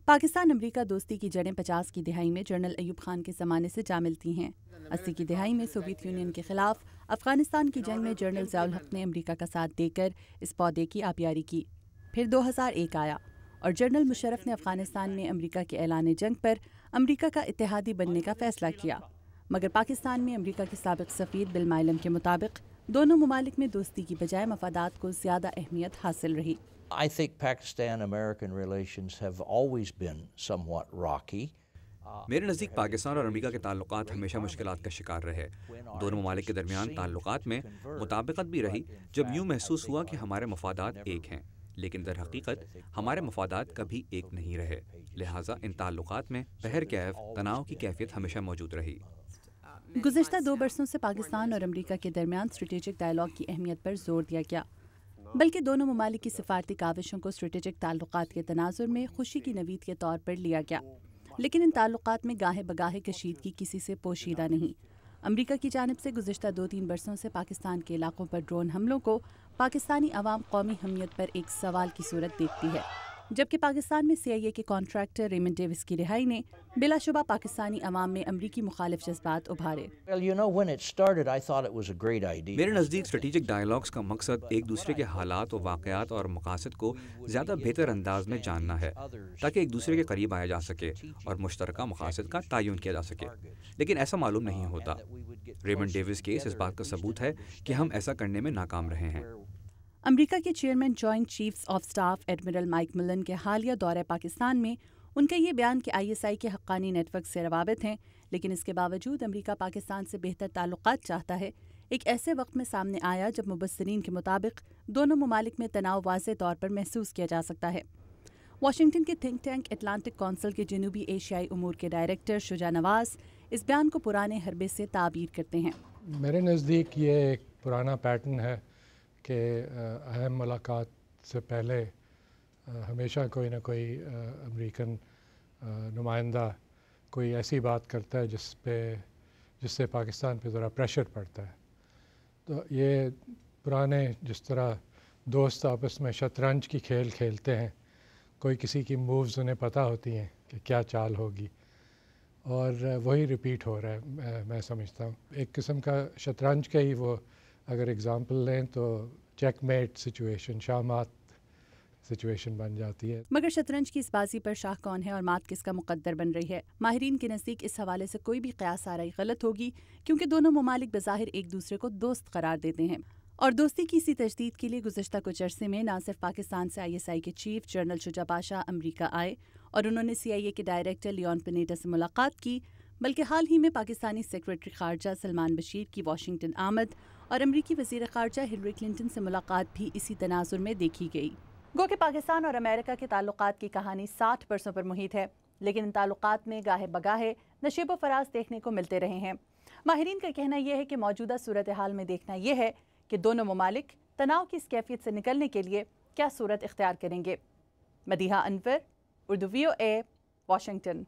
پاکستان امریکہ دوستی کی جڑیں 50 کی دہائی میں جنرل ایوب خان کے زمانے سے جا ملتی ہیں۔ 80 کی دہائی میں سوویت یونین کے خلاف افغانستان کی جنگ میں جنرل ضیاء الحق نے امریکہ کا ساتھ دے کر اس پودے کی آبیاری کی۔ پھر 2001 آیا اور جنرل مشرف نے افغانستان میں امریکہ کے اعلان جنگ پر امریکہ کا اتحادی بننے کا فیصلہ کیا، مگر پاکستان میں امریکہ کے سابق سفیر بل مائلم کے مطابق دونوں ممالک میں دوستی کی بجائے مفادات کو زیادہ اہمیت حاصل رہی۔ I think Pakistan-American relations have always been somewhat rocky. میرے نزدیک پاکستان اور امریکہ کے تعلقات ہمیشہ مشکلات کا شکار رہے۔ دونوں ممالک کے درمیان تعلقات میں مطابقت بھی رہی جب یوں محسوس ہوا کہ ہمارے مفادات ایک ہیں، لیکن در حقیقت ہمارے مفادات کبھی ایک نہیں رہے، لہٰذا ان تعلقات میں بہرکیف تناؤ کی کیفیت ہمیشہ موجود رہی۔ گزشتہ 2 برسوں سے پاکستان اور امریکہ کے درمیان اسٹریٹجک ڈائیلاگ کی اہمیت پر زور دیا گیا، بلکہ دونوں ممالک کی سفارتی کاوشوں کو اسٹریٹجک تعلقات کے تناظر میں خوشی کی نوید کے طور پر لیا گیا، لیکن ان تعلقات میں گاہے بگاہے کشیدگی کسی سے پوشیدہ نہیں۔ امریکہ کی جانب سے گزشتہ 2-3 برسوں سے پاکستان کے علاقوں پر ڈرون حملوں کو پاکستانی عوام قومی حمیت پر ایک سوال کی صورت دیکھتی ہے، جبکہ پاکستان میں CIA کے کانٹریکٹر ریمنڈ ڈیوس کی رہائی نے بلا شبہ پاکستانی عوام میں امریکی مخالف جذبات ابھارے۔ میرے نزدیک اسٹریٹجک ڈائیلاگز کا مقصد ایک دوسرے کے حالات و واقعات اور مقاصد کو زیادہ بہتر انداز میں جاننا ہے تاکہ ایک دوسرے کے قریب آیا جا سکے اور مشترکہ مقاصد کا تعین کیا جا سکے، لیکن ایسا معلوم نہیں ہوتا۔ ریمنڈ ڈیوس کیس اس بات کا ثبوت ہے کہ ہم ایسا کرنے میں ناکام رہے ہیں۔ امریکہ کے chairman joint chiefs of staff admiral mic ملن کے حالیہ دورہ پاکستان میں ان کا یہ بیان کہ ISI کے حقانی نیٹ ورک سے روابط ہیں، لیکن اس کے باوجود امریکہ پاکستان سے بہتر تعلقات چاہتا ہے، ایک ایسے وقت میں سامنے آیا جب مبصرین کے مطابق دونوں ممالک میں تناؤ واضح طور پر محسوس کیا جا سکتا ہے۔ واشنگٹن کے تھنک ٹینک اٹلانٹک کونسل کے جنوبی ایشیائی امور کے ڈائریکٹر شجاع نواز اس بیان کو پرانے حربے سے تعبیر کرتے ہیں۔ میرے نزدیک یہ ایک پرانا پیٹرن ہے کہ اہم ملاقات سے پہلے ہمیشہ کوئی نہ کوئی امریکن نمائندہ کوئی ایسی بات کرتا ہے جس سے پاکستان پہ ذرا پریشر پڑتا ہے۔ تو یہ پرانے جس طرح دوست آپس میں شطرنج کی کھیل کھیلتے ہیں، کوئی کسی کی مووز انہیں پتہ ہوتی ہیں کہ کیا چال ہوگی، اور وہی ریپیٹ ہو رہا ہے۔ میں سمجھتا ہوں ایک قسم کا شطرنج کا ہی وہ اگر اگزامپل لیں تو چیک میٹ سچویشن، شاہ مات سچویشن بن جاتی ہے۔ مگر شطرنج کی اس بازی پر شاہ کون ہے اور مات کس کا مقدر بن رہی ہے؟ ماہرین کے نزدیک اس حوالے سے کوئی بھی قیاس آرائی غلط ہوگی، کیونکہ دونوں ممالک بظاہر ایک دوسرے کو دوست قرار دیتے ہیں، اور دوستی کی اسی تجدید کے لیے گزشتہ کچھ عرصے میں نہ صرف پاکستان سے ISI کے چیف جنرل شجاع پاشا امریکہ آئے اور انہوں نے CIA کے ڈائریکٹر لیون پنیٹا سے ملاقات کی، بلکہ حال ہی میں پاکستانی سیکریٹری خارجہ سلمان بشیر کی واشنگٹن آمد اور امریکی وزیر خارجہ ہلری کلنٹن سے ملاقات بھی اسی تناظر میں دیکھی گئی۔ گو کہ پاکستان اور امریکہ کے تعلقات کی کہانی 60 برسوں پر محیط ہے، لیکن ان تعلقات میں گاہے بگاہے نشیب و فراز دیکھنے کو ملتے رہے ہیں۔ ماہرین کا کہنا یہ ہے کہ موجودہ صورتحال میں دیکھنا یہ ہے کہ دونوں ممالک تناؤ کی اس کیفیت سے نکلنے کے لیے کیا صورت اختیار کریں گے۔ مدیحہ انور، اردو VOA، واشنگٹن۔